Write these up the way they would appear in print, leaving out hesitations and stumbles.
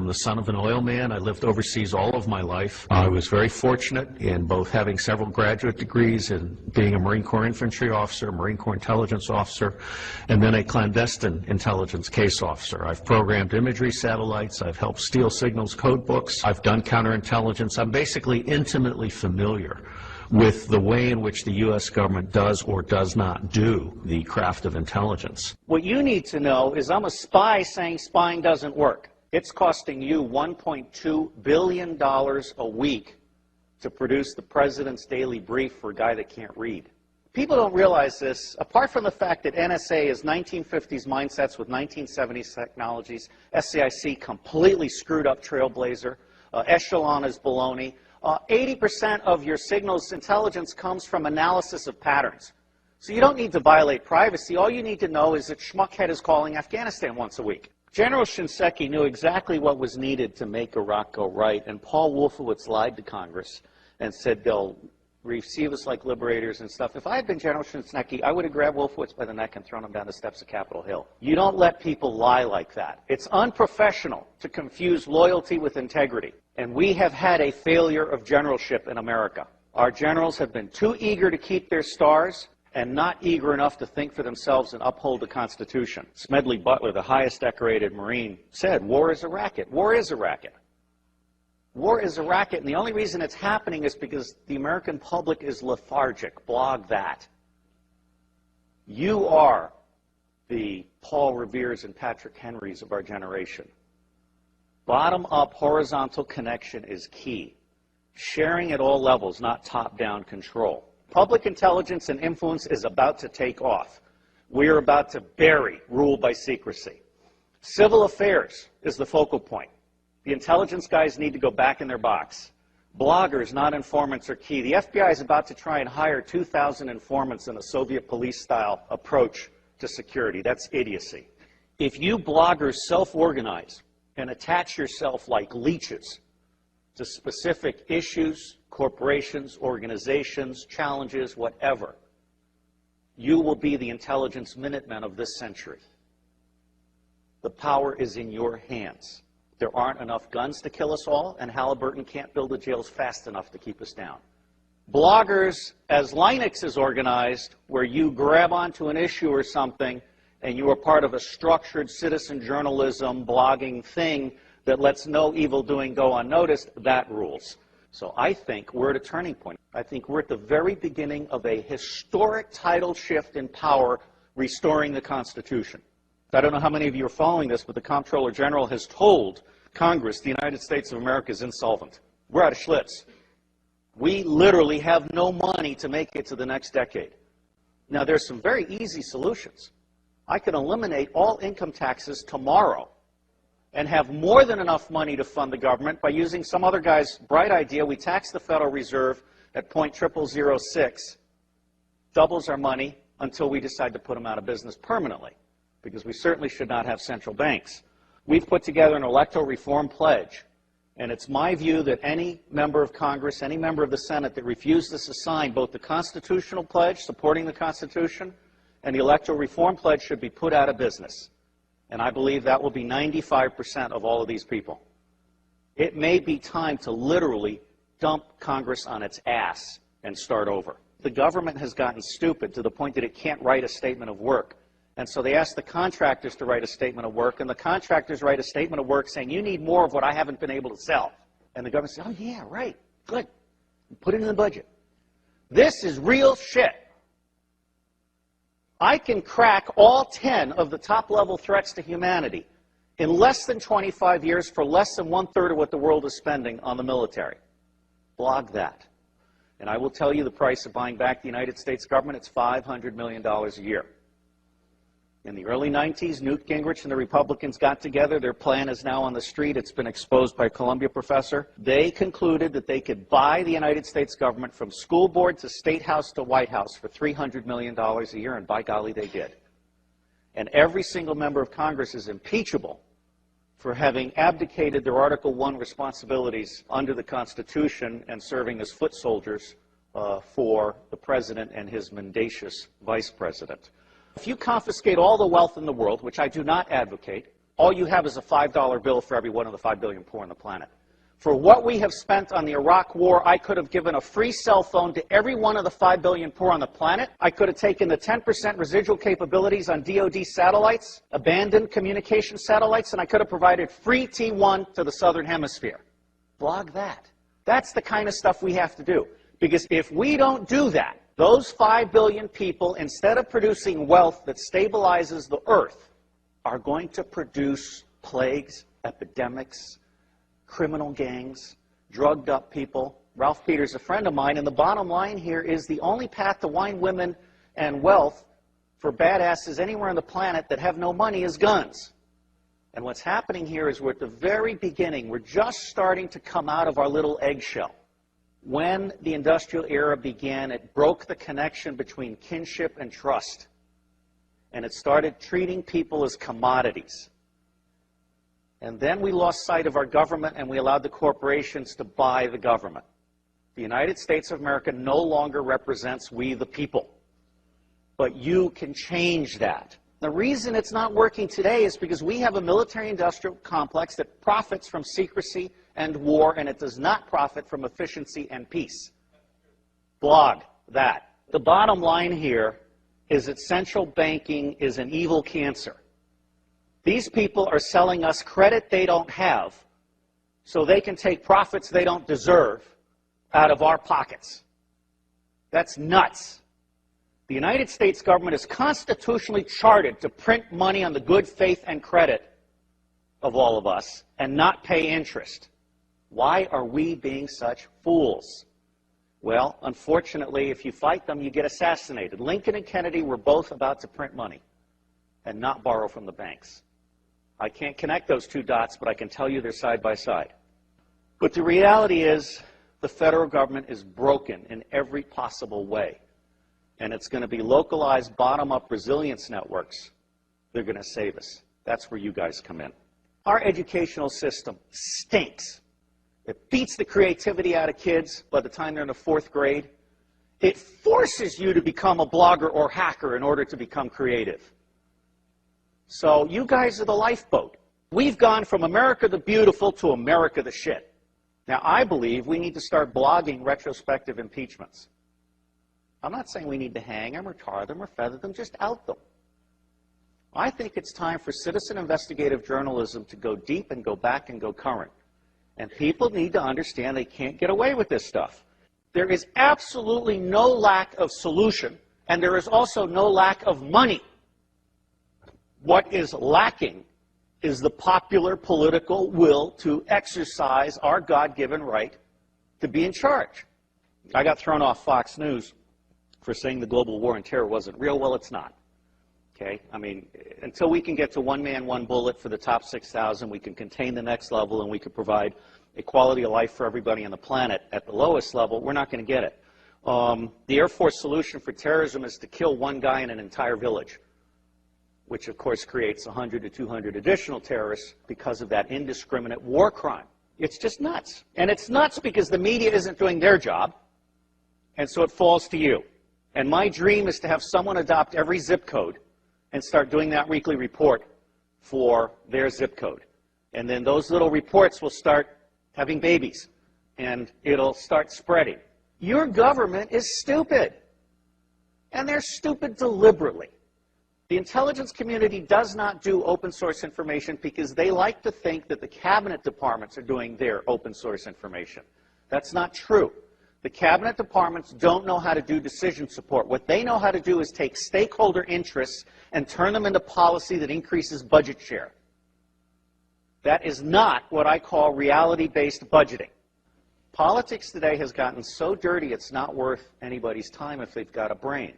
I'm the son of an oil man. I lived overseas all of my life. I was very fortunate in both having several graduate degrees and being a Marine Corps infantry officer, Marine Corps intelligence officer, and then a clandestine intelligence case officer. I've programmed imagery satellites. I've helped steal signals code books. I've done counterintelligence. I'm basically intimately familiar with the way in which the U.S. government does or does not do the craft of intelligence. What you need to know is I'm a spy saying spying doesn't work. It's costing you $1.2 billion a week to produce the president's daily brief for a guy that can't read. People don't realize this. Apart from the fact that NSA is 1950s mindsets with 1970s technologies, SCIC completely screwed up Trailblazer, Echelon is baloney. 80% of your signals intelligence comes from analysis of patterns. So you don't need to violate privacy. All you need to know is that Schmuckhead is calling Afghanistan once a week. General Shinseki knew exactly what was needed to make Iraq go right, and Paul Wolfowitz lied to Congress and said they'll receive us like liberators and stuff. If I had been General Shinseki, I would have grabbed Wolfowitz by the neck and thrown him down the steps of Capitol Hill. You don't let people lie like that. It's unprofessional to confuse loyalty with integrity. And we have had a failure of generalship in America. Our generals have been too eager to keep their stars and not eager enough to think for themselves and uphold the Constitution. Smedley Butler, the highest decorated Marine, said, war is a racket. War is a racket. War is a racket, and the only reason it's happening is because the American public is lethargic. Blog that. You are the Paul Reveres and Patrick Henrys of our generation. Bottom-up horizontal connection is key. Sharing at all levels, not top-down control. Public intelligence and influence is about to take off. We are about to bury rule by secrecy. Civil affairs is the focal point. The intelligence guys need to go back in their box. Bloggers, not informants, are key. The FBI is about to try and hire 2,000 informants in a Soviet police-style approach to security. That's idiocy. If you bloggers self-organize and attach yourself like leeches to specific issues, corporations, organizations, challenges, whatever, you will be the intelligence Minutemen of this century. The power is in your hands. There aren't enough guns to kill us all, and Halliburton can't build the jails fast enough to keep us down. Bloggers, as Linux is organized, where you grab onto an issue or something and you are part of a structured citizen journalism blogging thing that lets no evil doing go unnoticed, that rules. So I think we're at a turning point. I think we're at the very beginning of a historic tidal shift in power, restoring the Constitution. I don't know how many of you are following this, but the Comptroller General has told Congress the United States of America is insolvent. We're out of Schlitz. We literally have no money to make it to the next decade. Now, there's some very easy solutions. I can eliminate all income taxes tomorrow and have more than enough money to fund the government by using some other guy's bright idea. We tax the Federal Reserve at 0.0006, doubles our money until we decide to put them out of business permanently, because we certainly should not have central banks. We've put together an electoral reform pledge, and it's my view that any member of Congress, any member of the Senate that refuses to sign both the constitutional pledge supporting the Constitution and the electoral reform pledge should be put out of business. And I believe that will be 95% of all of these people. It may be time to literally dump Congress on its ass and start over. The government has gotten stupid to the point that it can't write a statement of work. And so they ask the contractors to write a statement of work, and the contractors write a statement of work saying, you need more of what I haven't been able to sell. And the government says, oh yeah, right, good. Put it in the budget. This is real shit. I can crack all 10 of the top-level threats to humanity in less than 25 years for less than 1/3 of what the world is spending on the military. Blog that. And I will tell you the price of buying back the United States government. It's $500 million a year. In the early 90s, Newt Gingrich and the Republicans got together. Their plan is now on the street. It's been exposed by a Columbia professor. They concluded that they could buy the United States government from school board to State House to White House for $300 million a year, and by golly, they did. And every single member of Congress is impeachable for having abdicated their Article I responsibilities under the Constitution and serving as foot soldiers for the president and his mendacious vice president. If you confiscate all the wealth in the world, which I do not advocate, all you have is a $5 bill for every one of the 5 billion poor on the planet. For what we have spent on the Iraq War, I could have given a free cell phone to every one of the 5 billion poor on the planet. I could have taken the 10% residual capabilities on DoD satellites, abandoned communication satellites, and I could have provided free T1 to the Southern Hemisphere. Blog that. That's the kind of stuff we have to do. Because if we don't do that, those 5 billion people, instead of producing wealth that stabilizes the earth, are going to produce plagues, epidemics, criminal gangs, drugged up people. Ralph Peters, a friend of mine, and the bottom line here is the only path to wine, women, and wealth for badasses anywhere on the planet that have no money is guns. And what's happening here is we're at the very beginning. We're just starting to come out of our little eggshell. When the industrial era began, it broke the connection between kinship and trust. And it started treating people as commodities. And then we lost sight of our government and we allowed the corporations to buy the government. The United States of America no longer represents we the people. But you can change that. The reason it's not working today is because we have a military-industrial complex that profits from secrecy and war, and it does not profit from efficiency and peace. Blog that. The bottom line here is that central banking is an evil cancer. These people are selling us credit they don't have so they can take profits they don't deserve out of our pockets. That's nuts. The United States government is constitutionally chartered to print money on the good faith and credit of all of us and not pay interest. Why are we being such fools? Well, unfortunately, if you fight them, you get assassinated. Lincoln and Kennedy were both about to print money and not borrow from the banks. I can't connect those two dots, but I can tell you they're side by side. But the reality is the federal government is broken in every possible way. And it's going to be localized, bottom-up resilience networks. They're going to save us. That's where you guys come in. Our educational system stinks. It beats the creativity out of kids by the time they're in the 4th grade. It forces you to become a blogger or hacker in order to become creative. So you guys are the lifeboat. We've gone from America the Beautiful to America the Shit. Now, I believe we need to start blogging retrospective impeachments. I'm not saying we need to hang them or tar them or feather them, just out them. I think it's time for citizen investigative journalism to go deep and go back and go current. And people need to understand they can't get away with this stuff. There is absolutely no lack of solution, and there is also no lack of money. What is lacking is the popular political will to exercise our God-given right to be in charge. I got thrown off Fox News for saying the global war on terror wasn't real. Well, it's not. Okay? I mean, until we can get to one man, one bullet for the top 6,000, we can contain the next level and we can provide a quality of life for everybody on the planet at the lowest level, we're not going to get it. The Air Force solution for terrorism is to kill one guy in an entire village, which of course creates 100 to 200 additional terrorists because of that indiscriminate war crime. It's just nuts. And it's nuts because the media isn't doing their job, and so it falls to you. And my dream is to have someone adopt every zip code and start doing that weekly report for their zip code. And then those little reports will start having babies, and it'll start spreading. Your government is stupid, and they're stupid deliberately. The intelligence community does not do open source information because they like to think that the cabinet departments are doing their open source information. That's not true. The cabinet departments don't know how to do decision support. What they know how to do is take stakeholder interests and turn them into policy that increases budget share. That is not what I call reality-based budgeting. Politics today has gotten so dirty it's not worth anybody's time if they've got a brain.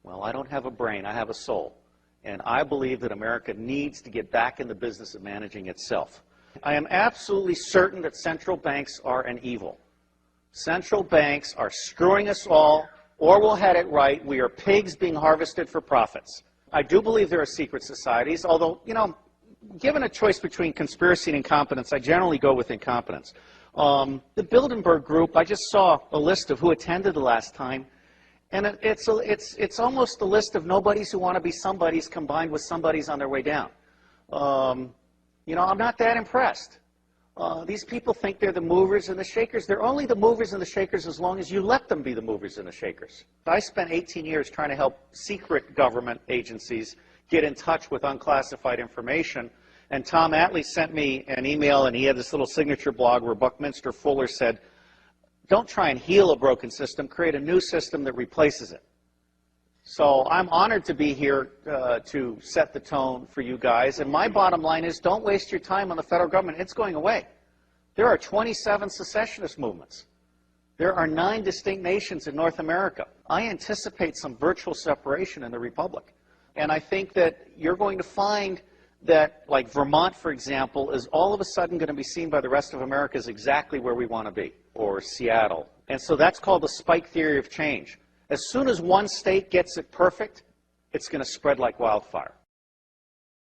Well, I don't have a brain, I have a soul. And I believe that America needs to get back in the business of managing itself. I am absolutely certain that central banks are an evil. Central banks are screwing us all, or we'll have it right. We are pigs being harvested for profits. I do believe there are secret societies, although, you know, given a choice between conspiracy and incompetence, I generally go with incompetence. The Bilderberg Group, I just saw a list of who attended the last time, and it's almost a list of nobodies who want to be somebodies combined with somebodies on their way down. You know, I'm not that impressed. These people think they're the movers and the shakers. They're only the movers and the shakers as long as you let them be the movers and the shakers. I spent 18 years trying to help secret government agencies get in touch with unclassified information. And Tom Atlee sent me an email, and he had this little signature blog where Buckminster Fuller said, don't try and heal a broken system, create a new system that replaces it. So I'm honored to be here to set the tone for you guys. And my bottom line is, don't waste your time on the federal government. It's going away. There are 27 secessionist movements. There are 9 distinct nations in North America. I anticipate some virtual separation in the Republic. And I think that you're going to find that, like Vermont, for example, is all of a sudden going to be seen by the rest of America as exactly where we want to be, or Seattle. And so that's called the spike theory of change. As soon as one state gets it perfect, it's going to spread like wildfire.